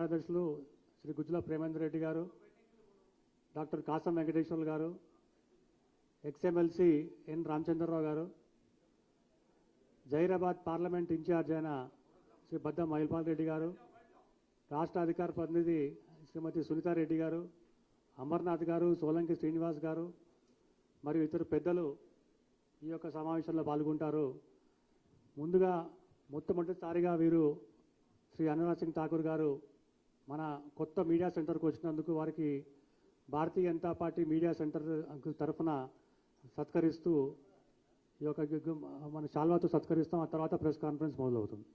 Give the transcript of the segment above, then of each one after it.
కార్యదర్శులు శ్రీ గుజ్జల ప్రేమేందర్ రెడ్డి గారు, డాక్టర్ కాసం వెంకటేశ్వర్లు గారు, ఎక్స్ఎమ్ఎల్సీ ఎన్ రామచంద్రరావు గారు, జైరాబాద్ పార్లమెంట్ ఇన్ఛార్జ్ అయిన శ్రీ బద్ద మహిల్పాల్ రెడ్డి గారు, రాష్ట్ర అధికార ప్రతినిధి శ్రీమతి సునీతారెడ్డి గారు, అమర్నాథ్ గారు, సోలంకి శ్రీనివాస్ గారు మరియు ఇతర పెద్దలు ఈ యొక్క సమావేశంలో పాల్గొంటారు. ముందుగా మొట్టమొదటిసారిగా వీరు శ్రీ అనురాగ్ సింగ్ ఠాకూర్ గారు మన కొత్త మీడియా సెంటర్కు వచ్చినందుకు వారికి Bharatiya Janata party media centre తరఫున సత్కరిస్తూ ఈ యొక్క మన శాల్వాతో సత్కరిస్తాం. ఆ తర్వాత ప్రెస్ కాన్ఫరెన్స్ మొదలవుతుంది.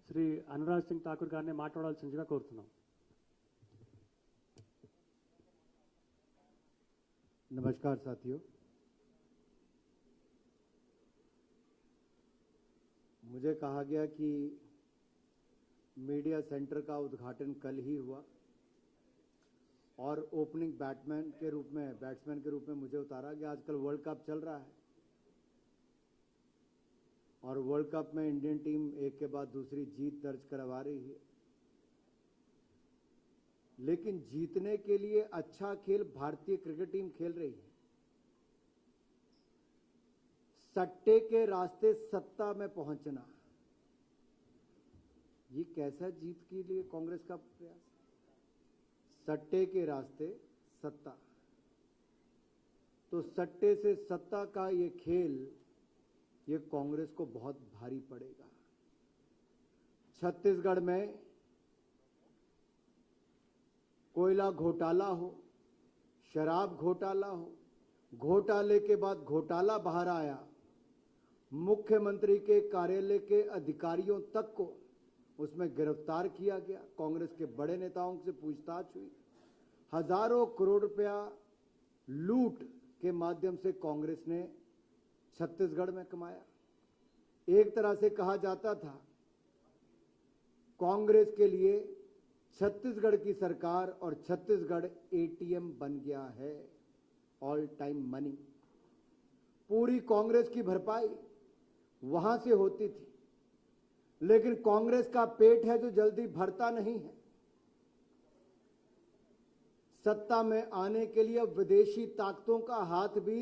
శ్రీ అనురాగ్ సింగ్ ఠాకూర్ గారిని మాట్లాడాల్సిందిగా కోరుతున్నాం. नमस्कार साथियों, मुझे कहा गया कि मीडिया सेंटर का उद्घाटन कल ही हुआ और ओपनिंग बैट्समैन के रूप में मुझे उतारा गया. आजकल वर्ल्ड कप चल रहा है और वर्ल्ड कप में इंडियन टीम एक के बाद दूसरी जीत दर्ज करवा रही है, लेकिन जीतने के लिए अच्छा खेल भारतीय क्रिकेट टीम खेल रही है. सट्टे के रास्ते सत्ता में पहुंचना, ये कैसा जीत के लिए कांग्रेस का प्रयास? सट्टे के रास्ते सत्ता, तो सट्टे से सत्ता का ये खेल, ये कांग्रेस को बहुत भारी पड़ेगा. छत्तीसगढ़ में कोयला घोटाला हो, शराब घोटाला हो, घोटाले के बाद घोटाला बाहर आया, मुख्यमंत्री के कार्यालय के अधिकारियों तक को उसमें गिरफ्तार किया गया. कांग्रेस के बड़े नेताओं से पूछताछ हुई. हजारों करोड़ रुपया लूट के माध्यम से कांग्रेस ने छत्तीसगढ़ में कमाया. एक तरह से कहा जाता था कांग्रेस के लिए छत्तीसगढ़ की सरकार और छत्तीसगढ़ एटीएम बन गया है, ऑल टाइम मनी. पूरी कांग्रेस की भरपाई वहां से होती थी, लेकिन कांग्रेस का पेट है जो जल्दी भरता नहीं है. सत्ता में आने के लिए विदेशी ताकतों का हाथ भी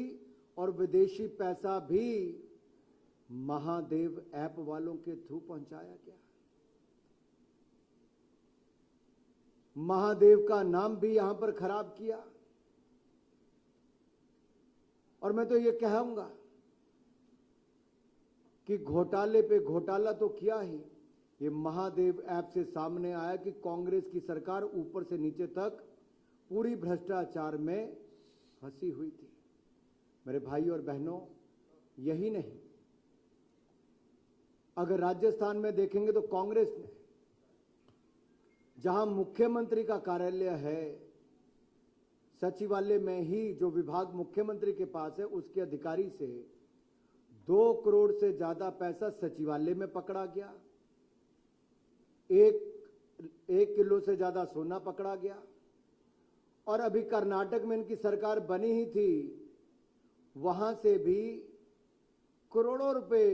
और विदेशी पैसा भी महादेव ऐप वालों के थ्रू पहुंचाया गया. महादेव का नाम भी यहां पर खराब किया. और मैं तो ये कहूंगा कि घोटाले पे घोटाला तो किया ही, ये महादेव ऐप से सामने आया कि कांग्रेस की सरकार ऊपर से नीचे तक पूरी भ्रष्टाचार में फंसी हुई थी. मेरे भाई और बहनों, यही नहीं, अगर राजस्थान में देखेंगे तो कांग्रेस ने जहां मुख्यमंत्री का कार्यालय है, सचिवालय में ही जो विभाग मुख्यमंत्री के पास है, उसके अधिकारी से 2 करोड़ से ज्यादा पैसा सचिवालय में पकड़ा गया. 1 किलो से ज्यादा सोना पकड़ा गया. और अभी कर्नाटक में इनकी सरकार बनी ही थी, वहां से भी करोड़ों रुपए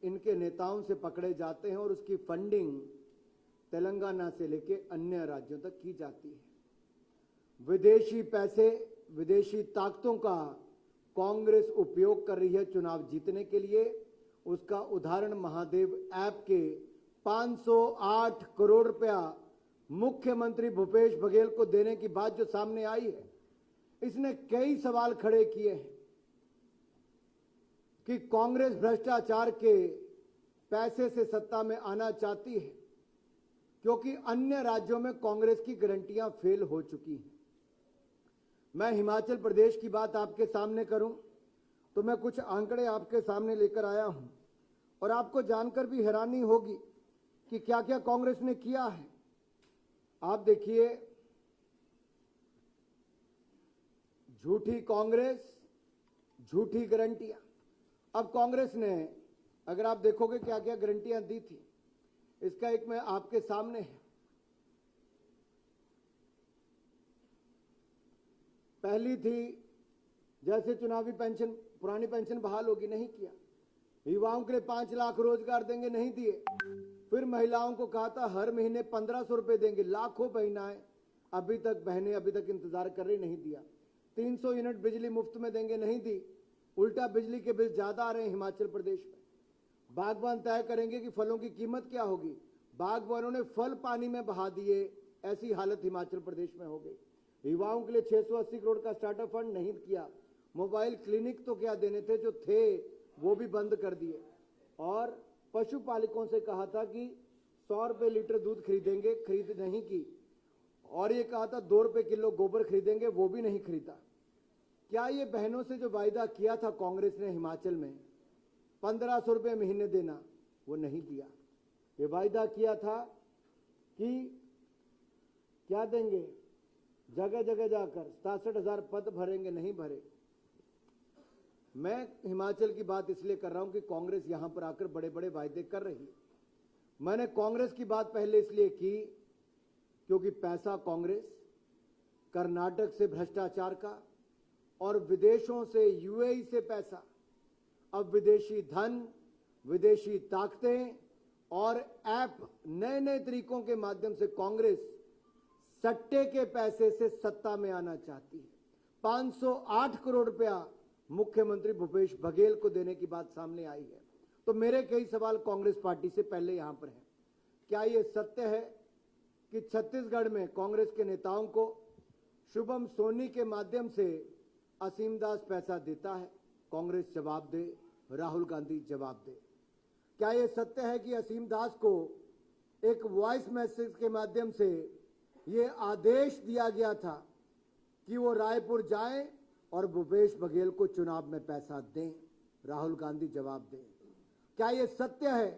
इनके नेताओं से पकड़े जाते हैं और उसकी फंडिंग तेलंगाना से लेके अन्य राज्यों तक की जाती है. विदेशी पैसे, विदेशी ताकतों का कांग्रेस उपयोग कर रही है चुनाव जीतने के लिए. उसका उदाहरण महादेव ऐप के 508 करोड़ रुपया मुख्यमंत्री भूपेश बघेल को देने की बात जो सामने आई है, इसने कई सवाल खड़े किए हैं कि कांग्रेस भ्रष्टाचार के पैसे से सत्ता में आना चाहती है, क्योंकि अन्य राज्यों में कांग्रेस की गारंटियां फेल हो चुकी हैं. मैं हिमाचल प्रदेश की बात आपके सामने करूं तो मैं कुछ आंकड़े आपके सामने लेकर आया हूं और आपको जानकर भी हैरानी होगी कि क्या क्या कांग्रेस ने किया है. आप देखिए, झूठी कांग्रेस, झूठी गारंटियां। अब कांग्रेस ने, अगर आप देखोगे क्या क्या गारंटियां दी थी, इसका एक मैं आपके सामने है। पहली थी जैसे चुनावी पेंशन, पुरानी पेंशन बहाल होगी, नहीं किया। युवाओं के लिए 5 लाख रोजगार देंगे, नहीं दिए। फिर महिलाओं को कहा था हर महीने 1500 रुपए देंगे, लाखों बहनाएं अभी तक इंतजार कर रही, नहीं दिया। 300 यूनिट बिजली मुफ्त में देंगे, नहीं दी। उल्टा बिजली के बिल ज्यादा आ रहे हैं हिमाचल प्रदेश में। बागबान तय करेंगे कि फलों की कीमत क्या होगी, बागबानों ने फल पानी में बहा दिए, ऐसी हालत हिमाचल प्रदेश में हो गई। युवाओं के लिए 680 करोड़ का स्टार्टअप फंड नहीं किया। मोबाइल क्लिनिक तो क्या देने थे, जो थे वो भी बंद कर दिए। और पशुपालकों से कहा था कि 100 रुपए लीटर दूध खरीदेंगे, खरीद नहीं की। और ये कहा था 2 रुपए किलो गोबर खरीदेंगे, वो भी नहीं खरीदा। क्या ये बहनों से जो वायदा किया था कांग्रेस ने हिमाचल में 1500 रुपए महीने देना, वो नहीं दिया। ये वायदा किया था कि क्या देंगे, जगह जगह जाकर 67,000 पद भरेंगे, नहीं भरे। मैं हिमाचल की बात इसलिए कर रहा हूं कि कांग्रेस यहां पर आकर बड़े बड़े वायदे कर रही है। मैंने कांग्रेस की बात पहले इसलिए की क्योंकि पैसा कांग्रेस, कर्नाटक से भ्रष्टाचार का और विदेशों से, यूएई से पैसा, अब विदेशी धन, विदेशी ताकतें और ऐप, नए नए तरीकों के माध्यम से कांग्रेस सट्टे के पैसे से सत्ता में आना चाहती है। 508 करोड़ रुपया मुख्यमंत्री भूपेश बघेल को देने की बात सामने आई है। तो मेरे कई सवाल कांग्रेस पार्टी से पहले यहां पर हैं। क्या यह सत्य है कि छत्तीसगढ़ में कांग्रेस के नेताओं को शुभम सोनी के माध्यम से असीम दास पैसा देता है? कांग्रेस जवाब दे, राहुल गांधी जवाब दे। क्या यह सत्य है कि असीम दास को एक वॉइस मैसेज के माध्यम से यह आदेश दिया गया था कि वो रायपुर जाएं और भूपेश बघेल को चुनाव में पैसा दें? राहुल गांधी जवाब दें। क्या यह सत्य है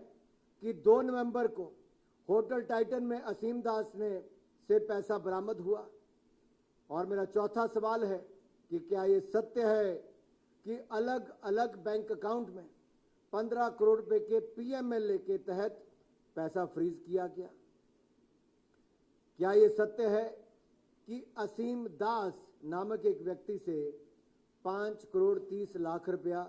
कि 2 नवंबर को होटल टाइटन में असीम दास ने से पैसा बरामद हुआ? और मेरा चौथा सवाल है कि क्या यह सत्य है कि अलग अलग बैंक अकाउंट में 15 करोड़ रुपए के पीएमएलए के तहत पैसा फ्रीज किया गया? क्या यह सत्य है कि असीम दास नामक एक व्यक्ति से 5 करोड़ 30 लाख रुपया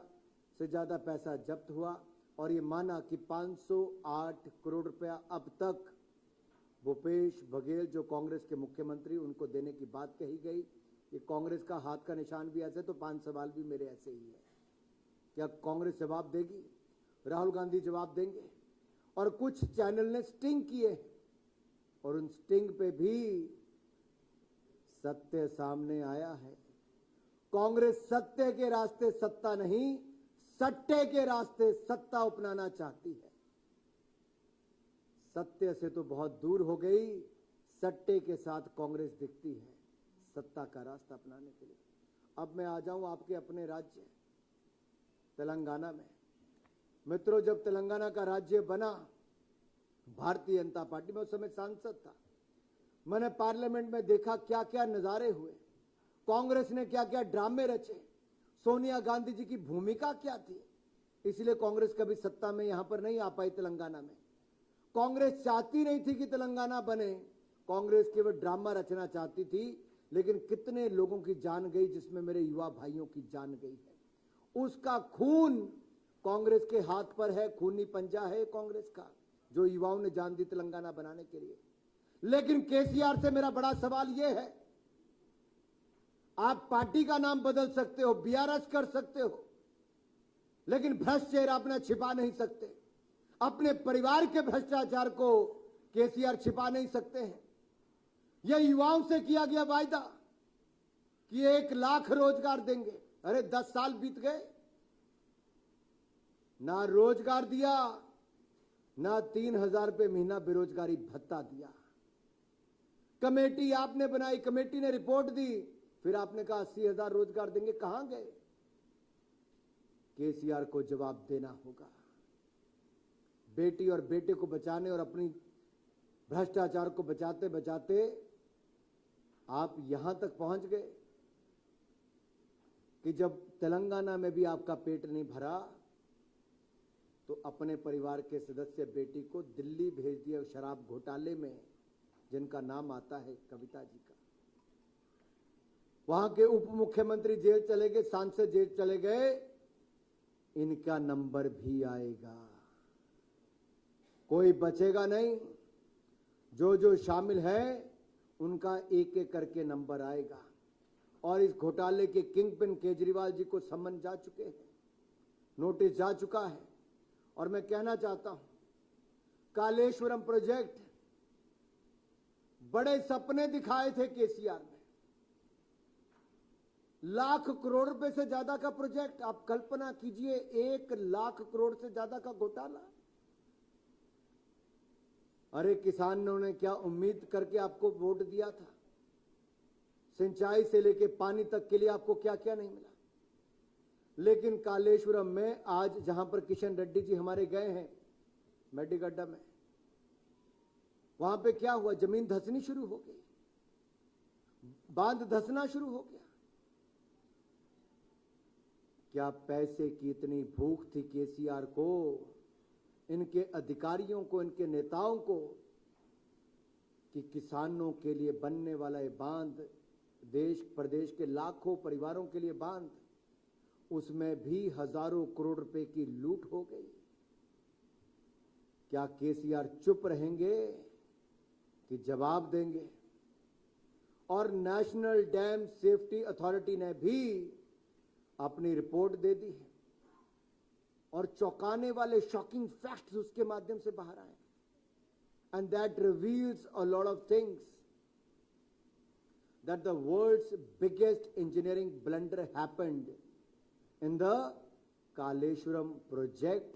से ज्यादा पैसा जब्त हुआ और ये माना कि 508 करोड़ रुपया अब तक भूपेश बघेल जो कांग्रेस के मुख्यमंत्री, उनको देने की बात कही गई? ये कांग्रेस का हाथ का निशान भी ऐसे, तो 5 सवाल भी मेरे ऐसे ही है। क्या कांग्रेस जवाब देगी? राहुल गांधी जवाब देंगे? और कुछ चैनल ने स्टिंग किए और उन स्टिंग पे भी सत्य सामने आया है। कांग्रेस सत्य के रास्ते सत्ता नहीं, सट्टे के रास्ते सत्ता अपनाना चाहती है। सत्य से तो बहुत दूर हो गई, सट्टे के साथ कांग्रेस दिखती है सत्ता का रास्ता अपनाने के लिए। अब मैं आ जाऊं आपके अपने राज्य तेलंगाना में। मित्रों, जब तेलंगाना का राज्य बना भारतीय जनता पार्टी में, उस समय सांसद था, मैंने पार्लियामेंट में देखा क्या क्या नजारे हुए, कांग्रेस ने क्या क्या ड्रामे रचे, सोनिया गांधी जी की भूमिका क्या थी। इसलिए कांग्रेस कभी सत्ता में यहां पर नहीं आ पाई तेलंगाना में। कांग्रेस चाहती नहीं थी कि तेलंगाना बने, कांग्रेस केवल ड्रामा रचना चाहती थी। लेकिन कितने लोगों की जान गई, जिसमें मेरे युवा भाइयों की जान गई है। उसका खून कांग्रेस के हाथ पर है, खूनी पंजा है कांग्रेस का, जो युवाओं ने जान दी तेलंगाना बनाने के लिए। लेकिन केसीआर से मेरा बड़ा सवाल यह है, आप पार्टी का नाम बदल सकते हो, बीआरएस कर सकते हो, लेकिन भ्रष्ट चेहरा अपना छिपा नहीं सकते। अपने परिवार के भ्रष्टाचार को केसीआर छिपा नहीं सकते हैं। यह युवाओं से किया गया वायदा कि 1 लाख रोजगार देंगे, अरे 10 साल बीत गए, ना रोजगार दिया, ना 3,000 रुपए महीना बेरोजगारी भत्ता दिया। कमेटी आपने बनाई, कमेटी ने रिपोर्ट दी, फिर आपने कहा 80,000 रोजगार देंगे, कहां गए? केसीआर को जवाब देना होगा। बेटी और बेटे को बचाने और अपनी भ्रष्टाचार को बचाते बचाते आप यहां तक पहुंच गए। कि जब तेलंगाना में भी आपका पेट नहीं भरा तो अपने परिवार के सदस्य बेटी को दिल्ली भेज दिया शराब घोटाले में, जिनका नाम आता है कविता जी का। वहां के उप मुख्यमंत्री जेल चले गए, सांसद जेल चले गए, इनका नंबर भी आएगा, कोई बचेगा नहीं। जो जो शामिल है उनका एक एक करके नंबर आएगा। और इस घोटाले के किंग पिन केजरीवाल जी को सम्मन जा चुके हैं, नोटिस जा चुका है। और मैं कहना चाहता हूं, कालेश्वरम प्रोजेक्ट, बड़े सपने दिखाए थे केसीआर ने, लाख करोड़ रुपए से ज्यादा का प्रोजेक्ट। आप कल्पना कीजिए, 1 लाख करोड़ से ज्यादा का घोटाला। अरे किसानों ने क्या उम्मीद करके आपको वोट दिया था? सिंचाई से लेके पानी तक के लिए आपको क्या क्या नहीं मिला। लेकिन कालेश्वरम में आज जहां पर किशन रेड्डी जी हमारे गए हैं मेडीगड्डा में, वहां पे क्या हुआ? जमीन धंसनी शुरू हो गई, बांध धंसना शुरू हो गया। क्या पैसे की इतनी भूख थी केसीआर को, इनके अधिकारियों को, इनके नेताओं को, कि किसानों के लिए बनने वाला ये बांध, देश प्रदेश के लाखों परिवारों के लिए बांध, उसमें भी हजारों करोड़ रुपए की लूट हो गई। क्या केसीआर चुप रहेंगे कि जवाब देंगे? और नेशनल डैम सेफ्टी अथॉरिटी ने भी अपनी रिपोर्ट दे दी है और चौंकाने वाले शॉकिंग फैक्ट्स उसके माध्यम से बाहर आए, and that reveals a lot of things, that the world's biggest engineering blunder happened in the Kaleshwaram project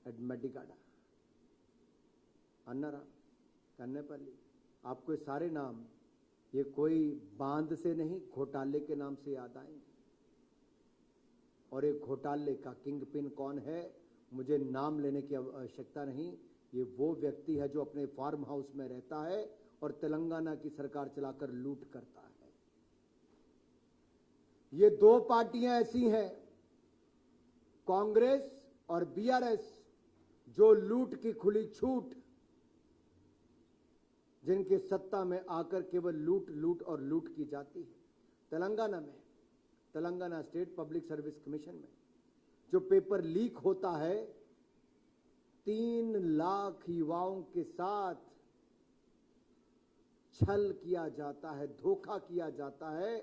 at Medigada. Annaram, Kannepalli, आपको सारे नाम ये कोई बांध से नहीं, घोटाले के नाम से याद आएंगे। और एक घोटाले का किंग पिन कौन है, मुझे नाम लेने की आवश्यकता नहीं। ये वो व्यक्ति है जो अपने फार्म हाउस में रहता है और तेलंगाना की सरकार चलाकर लूट करता है। ये दो पार्टियां ऐसी हैं, कांग्रेस और बीआरएस, जो लूट की खुली छूट, जिनके सत्ता में आकर केवल लूट लूट और लूट की जाती है। तेलंगाना में, Telangana state public service commission में जो पेपर लीक होता है, 3 लाख युवाओं के साथ छल किया जाता है, धोखा किया जाता है,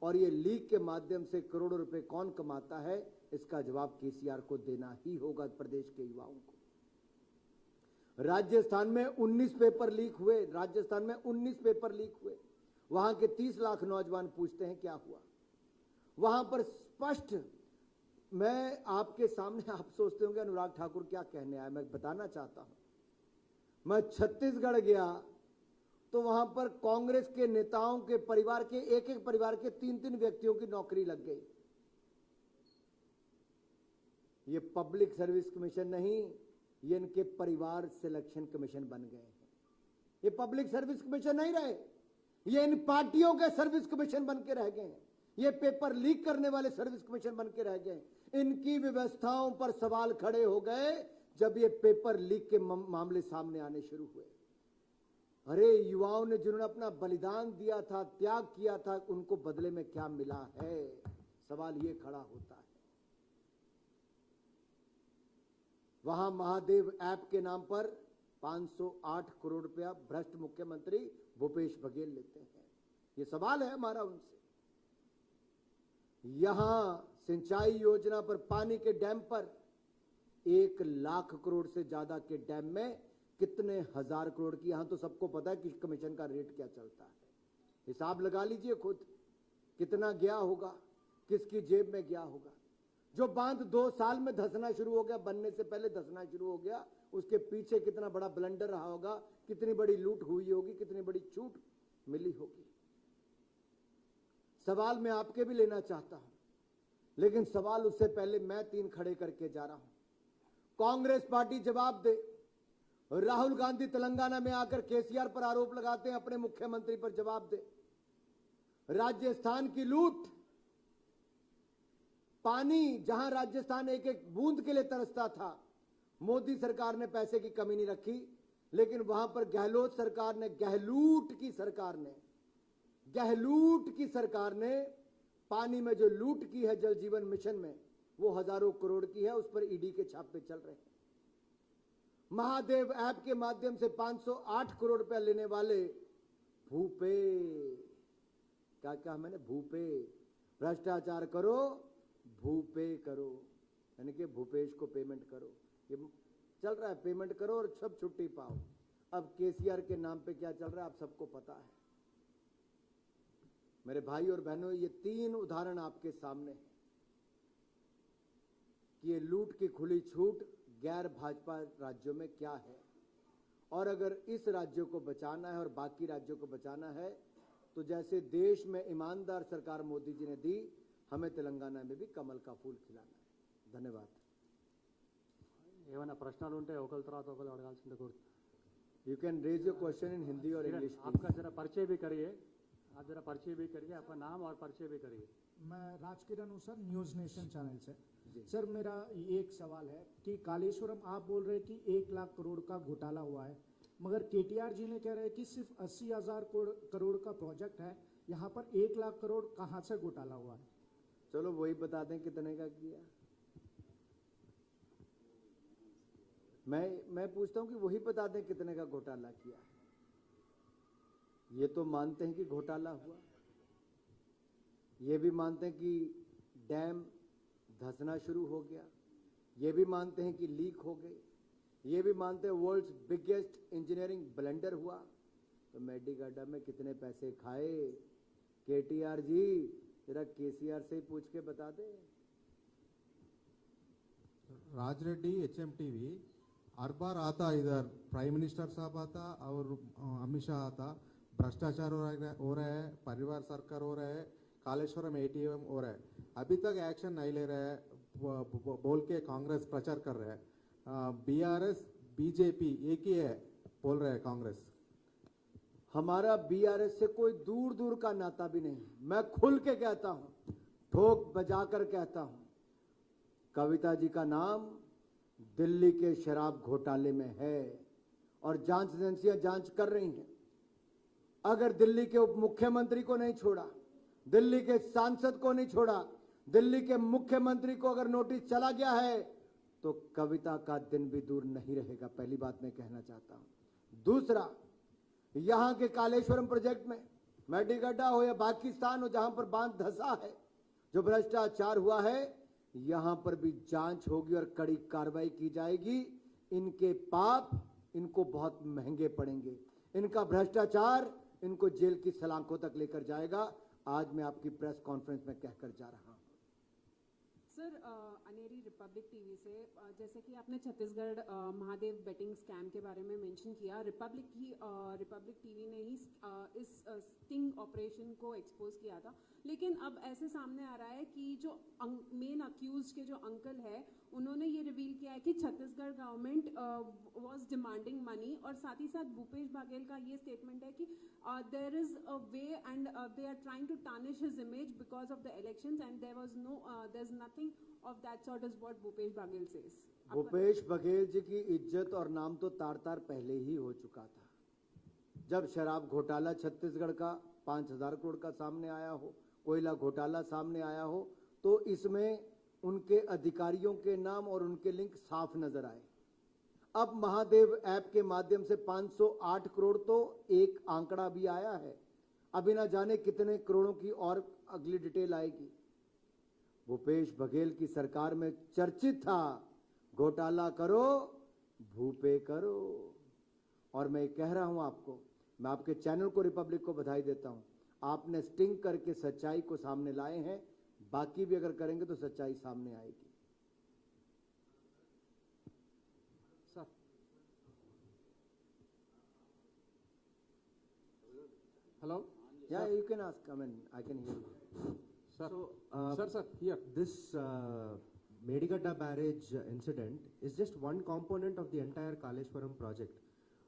और ये लीक के माध्यम से करोड़ों रुपए कौन कमाता है, इसका जवाब केसीआर को देना ही होगा, प्रदेश के युवाओं को। राजस्थान में 19 पेपर लीक हुए, राजस्थान में 19 पेपर लीक हुए। वहां के 30 लाख नौजवान पूछते हैं क्या हुआ। वहां पर स्पष्ट, मैं आपके सामने, आप सोचते होंगे अनुराग ठाकुर क्या कहने आया, मैं बताना चाहता हूं। मैं छत्तीसगढ़ गया तो वहां पर कांग्रेस के नेताओं के परिवार के, एक एक परिवार के 3-3 व्यक्तियों की नौकरी लग गई। ये पब्लिक सर्विस कमीशन नहीं, ये इनके परिवार सिलेक्शन कमीशन बन गए हैं। ये पब्लिक सर्विस कमीशन नहीं रहे, ये इन पार्टियों के सर्विस कमीशन बन के रह गए हैं। ये पेपर लीक करने वाले सर्विस कमीशन बन के रह गए। इनकी व्यवस्थाओं पर सवाल खड़े हो गए जब ये पेपर लीक के मामले सामने आने शुरू हुए। अरे युवाओं ने जिन्होंने अपना बलिदान दिया था, त्याग किया था, उनको बदले में क्या मिला है, सवाल ये खड़ा होता है। वहां महादेव ऐप के नाम पर 508 करोड़ रुपया भ्रष्ट मुख्यमंत्री भूपेश बघेल लेते हैं। ये सवाल है हमारा उनसे। यहां सिंचाई योजना पर, पानी के डैम पर 1 लाख करोड़ से ज्यादा के डैम में कितने हजार करोड़ की, यहां तो सबको पता है कि कमीशन का रेट क्या चलता है। हिसाब लगा लीजिए खुद, कितना गया होगा, किसकी जेब में गया होगा। जो बांध 2 साल में धंसना शुरू हो गया, बनने से पहले धंसना शुरू हो गया, उसके पीछे कितना बड़ा ब्लंडर रहा होगा, कितनी बड़ी लूट हुई होगी, कितनी बड़ी छूट मिली होगी। सवाल मैं आपके भी लेना चाहता हूं, लेकिन सवाल उससे पहले मैं 3 खड़े करके जा रहा हूं। कांग्रेस पार्टी जवाब दे। राहुल गांधी तेलंगाना में आकर केसीआर पर आरोप लगाते हैं, अपने मुख्यमंत्री पर जवाब दे। राजस्थान की लूट, पानी जहां राजस्थान एक एक बूंद के लिए तरसता था, मोदी सरकार ने पैसे की कमी नहीं रखी, लेकिन वहां पर गहलोत सरकार ने, गहलूट की सरकार ने पानी में जो लूट की है जल जीवन मिशन में, वो हजारों करोड़ की है। उस पर ईडी के छापे चल रहे हैं। महादेव ऐप के माध्यम से 508 करोड़ रुपया लेने वाले भूपे, क्या कहा मैंने, भूपे, भ्रष्टाचार करो, भूपे करो, यानी कि भूपेश को पेमेंट करो। ये चल रहा है, पेमेंट करो और सब छुट्टी पाओ। अब केसीआर के नाम पे क्या चल रहा है आप सबको पता है। मेरे भाई और बहनों, ये 3 उदाहरण आपके सामने हैं कि ये लूट की खुली छूट गैर भाजपा राज्यों में क्या है। और अगर इस राज्य को बचाना है और बाकी राज्यों को बचाना है, तो जैसे देश में ईमानदार सरकार मोदी जी ने दी, हमें तेलंगाना में भी कमल का फूल खिलाना है। धन्यवाद। ఏమైనా ప్రశ్నలు ఉంటే ఒకరి తర్వాత ఒకరు అడగాల్సిందే కోరు You can raise your question in Hindi or English, please. आपका जरा परिचय भी करिए, आप जरा परिचय भी करिए, आपका नाम और परिचय भी करिए। मैं राजकिरण हूँ सर, न्यूज़ नेशन चैनल से। सर मेरा एक सवाल है कि कालेश्वरम आप बोल रहे हैं कि 1 लाख करोड़ का घोटाला हुआ है, मगर केटीआर जी ने कह रहे हैं कि सिर्फ 80,000 करोड़ का प्रोजेक्ट है, यहाँ पर 1 लाख करोड़ कहाँ से घोटाला हुआ है? चलो वही बता दें कितने का किया। मैं पूछता हूं कि वही बता दें कितने का घोटाला किया। ये तो मानते हैं कि घोटाला हुआ, ये भी मानते हैं कि डैम धंसना शुरू हो गया, ये भी मानते हैं कि लीक हो गई, ये भी मानते हैं वर्ल्ड्स बिगेस्ट इंजीनियरिंग ब्लेंडर हुआ। तो मेडीगड्डा में कितने पैसे खाए केटीआर जी, जरा केसीआर से ही पूछ के बता दे। राज रेड्डी HMTV, हर बार आता इधर, प्राइम मिनिस्टर साहब आता और अमित शाह आता, भ्रष्टाचार हो रहा है, परिवार सरकार हो रहा है, कालेश्वरम ATM हो रहा है, अभी तक एक्शन नहीं ले रहा है बोल के कांग्रेस प्रचार कर रहा है। BRS BJP एक ही है बोल रहा है कांग्रेस। हमारा BRS से कोई दूर दूर का नाता भी नहीं। मैं खुल के कहता हूं, ठोक बजाकर कहता हूं, कविता जी का नाम दिल्ली के शराब घोटाले में है और जांच एजेंसियां जांच कर रही हैं। अगर दिल्ली के उप मुख्यमंत्री को नहीं छोड़ा, दिल्ली के सांसद को नहीं छोड़ा, दिल्ली के मुख्यमंत्री को अगर नोटिस चला गया है, तो कविता का दिन भी दूर नहीं रहेगा। पहली बात मैं कहना चाहता हूं। दूसरा, यहां के कालेश्वरम प्रोजेक्ट में मेडीगड्डा हो या बाकी स्थान हो जहां पर बांध धंसा है, जो भ्रष्टाचार हुआ है, यहां पर भी जांच होगी और कड़ी कार्रवाई की जाएगी। इनके पाप इनको बहुत महंगे पड़ेंगे, इनका भ्रष्टाचार इनको जेल की सलाखों तक लेकर जाएगा। आज मैं आपकी प्रेस कॉन्फ्रेंस में कहकर जा रहा हूं। सर, अनेरी रिपब्लिक टीवी से, जैसे कि आपने छत्तीसगढ़ महादेव बेटिंग स्कैम के बारे में मेंशन किया, रिपब्लिक टीवी ने ही इस स्टिंग ऑपरेशन को एक्सपोज किया था, लेकिन अब ऐसे सामने आ रहा है कि जो मेन अक्यूज के जो अंकल है, उन्होंने ये रिवील किया है कि Chhattisgarh government was demanding money, और साथ ही साथ भूपेश बघेल का ये स्टेटमेंट है कि there is a way and they are trying to tarnish his image because of the elections and there is nothing of that sort is what Bhupesh Baghel says. Bhupesh Baghel ji की इज्जत और नाम तो तार-तार पहले ही हो चुका था। जब शराब घोटाला छत्तीसगढ़ का 5,000 करोड़ का सामने आया हो, कोयला घोटाला सामने आया हो, तो इसमें उनके अधिकारियों के नाम और उनके लिंक साफ नजर आए। अब महादेव ऐप के माध्यम से 508 करोड़ तो एक आंकड़ा भी आया है, अभी ना जाने कितने करोड़ों की और अगली डिटेल आएगी। भूपेश बघेल की सरकार में चर्चित था, घोटाला करो, भूपे करो। और मैं कह रहा हूं आपको, मैं आपके चैनल को, रिपब्लिक को बधाई देता हूं, आपने स्टिंग करके सच्चाई को सामने लाए हैं। बाकी भी अगर करेंगे तो सच्चाई सामने आएगी। Sir, Hello? Yeah, you can ask. I mean, I can hear you. Sir, here. This Medigada barrage incident is just one component of the entire Kaleshwaram project.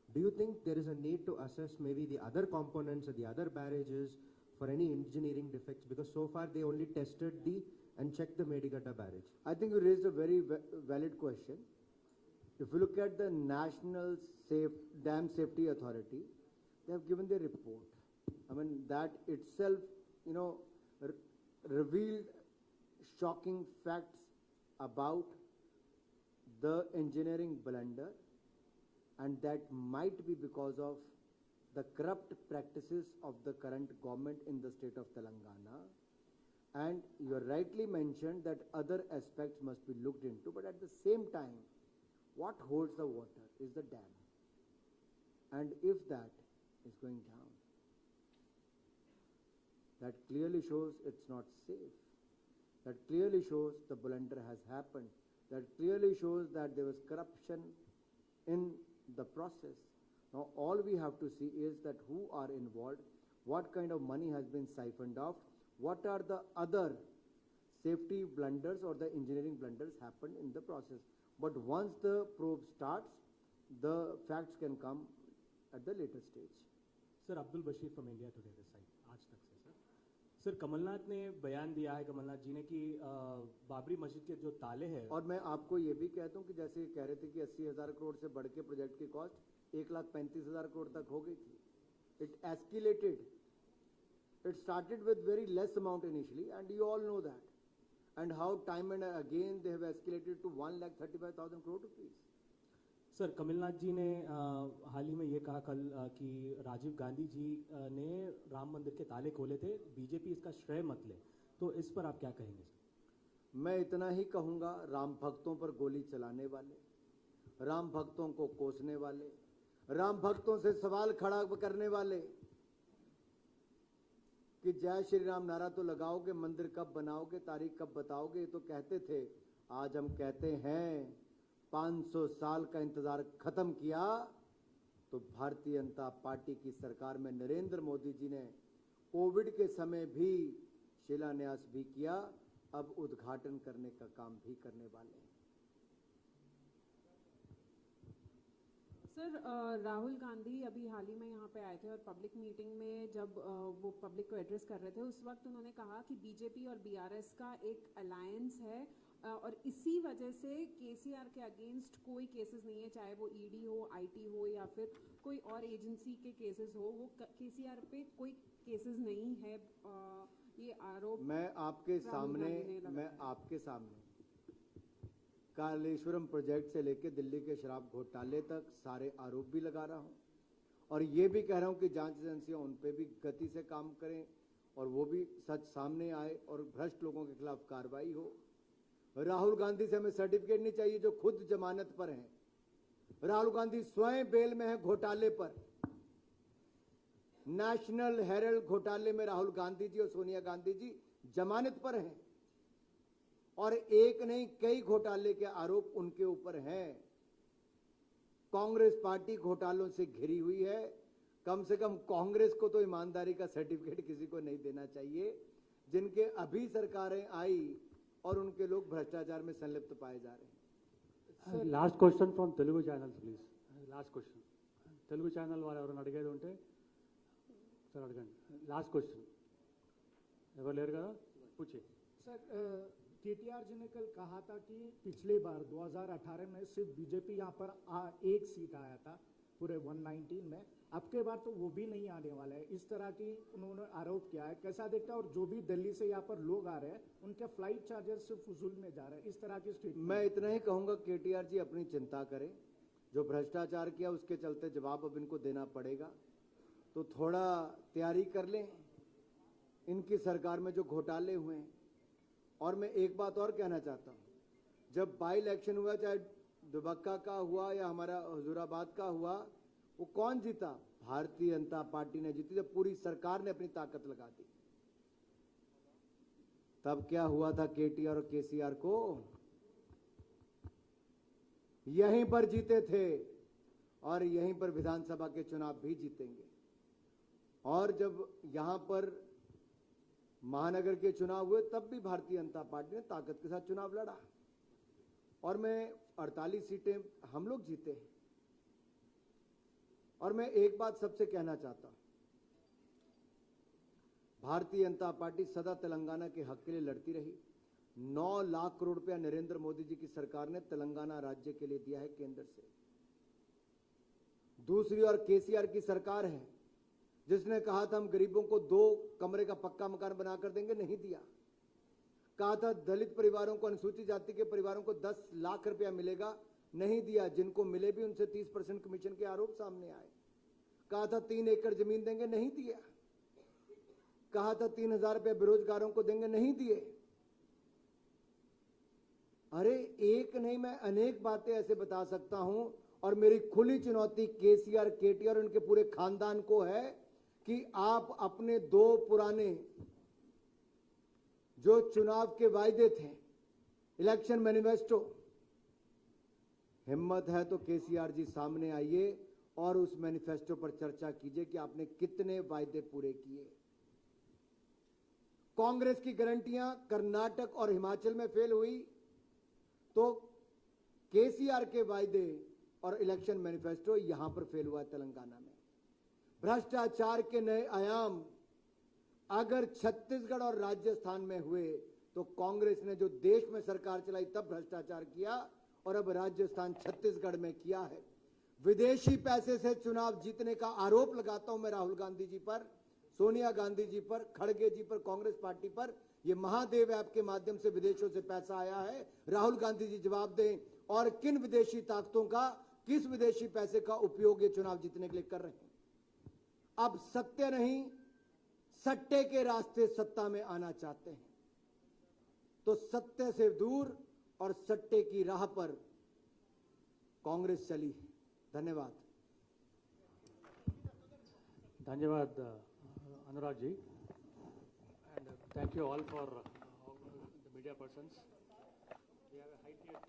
Do you think there is a need to assess maybe the other components or the other barrages for any engineering defects? Because so far they only tested the and check the Medigadda barrage? I think you raised a very valid question. If you look at the National Dam Safety Authority, they have given their report. I mean, that itself, revealed shocking facts about the engineering blunder, and that might be because of the corrupt practices of the current government in the state of Telangana. And you rightly mentioned that other aspects must be looked into, but at the same time, what holds the water is the dam. And if that is going down, that clearly shows it's not safe. That clearly shows the blunder has happened. That clearly shows that there was corruption in the process. Now, all we have to see is that who are involved, what kind of money has been siphoned off, what are the other safety blunders or the engineering blunders happened in the process. But once the probe starts, the facts can come at the later stage. Sir Abdul Bashir from India today this side आज तक से sir Kamal Nath ने बयान दिया है, कमलनाथ जी ने, कि बाबरी मस्जिद के जो ताले हैं, और मैं आपको ये भी कहता हूँ कि जैसे कह रहे थे कि 80,000 करोड़ से बढ़ के प्रोजेक्ट की कॉस्ट 1,35,000 करोड़ तक हो गई थी. It escalated. It started with very less amount initially, and you all know that. And how time and again they have escalated to 1,35,000 crore rupees. Sir Kamal Nath ji ने हाल ही में ये कहा कल कि राजीव गांधी जी ने राम मंदिर के ताले खोले थे, बीजेपी इसका श्रेय मत ले. तो इस पर आप क्या कहेंगे सर? मैं इतना ही कहूंगा, राम भक्तों पर गोली चलाने वाले, राम भक्तों को कोसने वाले, राम भक्तों से सवाल खड़ा करने वाले कि जय श्री राम नारा तो लगाओगे, मंदिर कब बनाओगे, तारीख कब बताओगे, तो कहते थे. आज हम कहते हैं 500 साल का इंतजार खत्म किया तो भारतीय जनता पार्टी की सरकार में नरेंद्र मोदी जी ने कोविड के समय भी शिलान्यास भी किया, अब उद्घाटन करने का काम भी करने वाले हैं. सर राहुल गांधी अभी हाल ही में यहाँ पे आए थे और पब्लिक मीटिंग में जब वो पब्लिक को एड्रेस कर रहे थे, उस वक्त उन्होंने कहा कि बीजेपी और बीआरएस का एक अलायंस है और इसी वजह से केसीआर के अगेंस्ट कोई केसेस नहीं है, चाहे वो ईडी हो, आईटी हो या फिर कोई और एजेंसी के केसेस हो, वो केसीआर पे कोई केसेस नहीं है. ये आरोप मैं आपके सामने कालेश्वरम प्रोजेक्ट से लेकर दिल्ली के शराब घोटाले तक सारे आरोप भी लगा रहा हूं, और ये भी कह रहा हूं कि जांच एजेंसियां उन पे भी गति से काम करें और वो भी सच सामने आए और भ्रष्ट लोगों के खिलाफ कार्रवाई हो. राहुल गांधी से हमें सर्टिफिकेट नहीं चाहिए जो खुद जमानत पर हैं. राहुल गांधी स्वयं बेल में है घोटाले पर. नेशनल हेराल्ड घोटाले में राहुल गांधी जी और सोनिया गांधी जी जमानत पर हैं, और एक नहीं कई घोटाले के आरोप उनके ऊपर हैं. कांग्रेस पार्टी घोटालों से घिरी हुई है. कम से कम कांग्रेस को तो ईमानदारी का सर्टिफिकेट किसी को नहीं देना चाहिए, जिनके अभी सरकारें आई और उनके लोग भ्रष्टाचार में संलिप्त पाए जा रहे हैं. Last question from Telugu channels please. Last question Telugu channel వారు ఎవరైనా అడిగేది ఉంటే సార్ అడగండి. లాస్ట్ క్వశ్చన్ ఎవరు లేరు కదా, పూछे. सर केटीआर जी ने कल कहा था कि पिछली बार 2018 में सिर्फ बीजेपी यहाँ पर एक सीट आया था पूरे 119 में, अब के बार तो वो भी नहीं आने वाला है. इस तरह की उन्होंने आरोप किया है. कैसा देखता है? और जो भी दिल्ली से यहाँ पर लोग आ रहे हैं उनके फ्लाइट चार्जेस सिर्फ फजूल में जा रहे हैं. इस तरह की स्टेटमेंट. मैं इतना ही कहूंगा, केटीआर जी अपनी चिंता करें. जो भ्रष्टाचार किया उसके चलते जवाब अब इनको देना पड़ेगा, तो थोड़ा तैयारी कर लें. इनकी सरकार में जो घोटाले हुए हैं, और मैं एक बात और कहना चाहता हूं, जब बाई इलेक्शन हुआ, चाहे दुबक्का का हुआ या हमारा हुजूराबाद का हुआ, वो कौन जीता? भारतीय जनता पार्टी ने जीती, जब पूरी सरकार ने अपनी ताकत लगा दी. तब क्या हुआ था केटीआर और केसीआर को? यहीं पर जीते थे और यहीं पर विधानसभा के चुनाव भी जीतेंगे. और जब यहां पर महानगर के चुनाव हुए तब भी भारतीय जनता पार्टी ने ताकत के साथ चुनाव लड़ा, और मैं 48 सीटें हम लोग जीते. और मैं एक बात सबसे कहना चाहता हूं, भारतीय जनता पार्टी सदा तेलंगाना के हक के लिए लड़ती रही. 9 लाख करोड़ रुपया नरेंद्र मोदी जी की सरकार ने तेलंगाना राज्य के लिए दिया है केंद्र से। दूसरी ओर केसीआर की सरकार है जिसने कहा था हम गरीबों को 2 कमरे का पक्का मकान बनाकर देंगे, नहीं दिया। कहा था दलित परिवारों को, अनुसूचित जाति के परिवारों को 10 लाख रुपया मिलेगा, नहीं दिया। जिनको मिले भी उनसे 30% कमीशन के आरोप सामने आए। कहा था 3 एकड़ जमीन देंगे, नहीं दिया। कहा था 3,000 रुपया बेरोजगारों को देंगे, नहीं दिए। अरे एक नहीं, मैं अनेक बातें ऐसे बता सकता हूं। और मेरी खुली चुनौती केसीआर, केटीआर और उनके पूरे खानदान को है कि आप अपने 2 पुराने जो चुनाव के वायदे थे, इलेक्शन मैनिफेस्टो, हिम्मत है तो केसीआर जी सामने आइए और उस मैनिफेस्टो पर चर्चा कीजिए कि आपने कितने वायदे पूरे किए। कांग्रेस की गारंटियां कर्नाटक और हिमाचल में फेल हुई तो केसीआर के वायदे और इलेक्शन मैनिफेस्टो यहां पर फेल हुआ तेलंगाना में। भ्रष्टाचार के नए आयाम अगर छत्तीसगढ़ और राजस्थान में हुए तो कांग्रेस ने जो देश में सरकार चलाई तब भ्रष्टाचार किया और अब राजस्थान छत्तीसगढ़ में किया है। विदेशी पैसे से चुनाव जीतने का आरोप लगाता हूं मैं राहुल गांधी जी पर, सोनिया गांधी जी पर, खड़गे जी पर, कांग्रेस पार्टी पर। ये महादेव ऐप के माध्यम से विदेशों से पैसा आया है। राहुल गांधी जी जवाब दें और किन विदेशी ताकतों का, किस विदेशी पैसे का उपयोग ये चुनाव जीतने के लिए कर रहे हैं। अब सत्य नहीं, सट्टे के रास्ते सत्ता में आना चाहते हैं तो सत्य से दूर और सट्टे की राह पर कांग्रेस चली है। धन्यवाद। धन्यवाद Anurag ji, and thank you all for the media persons. We have a high-tiered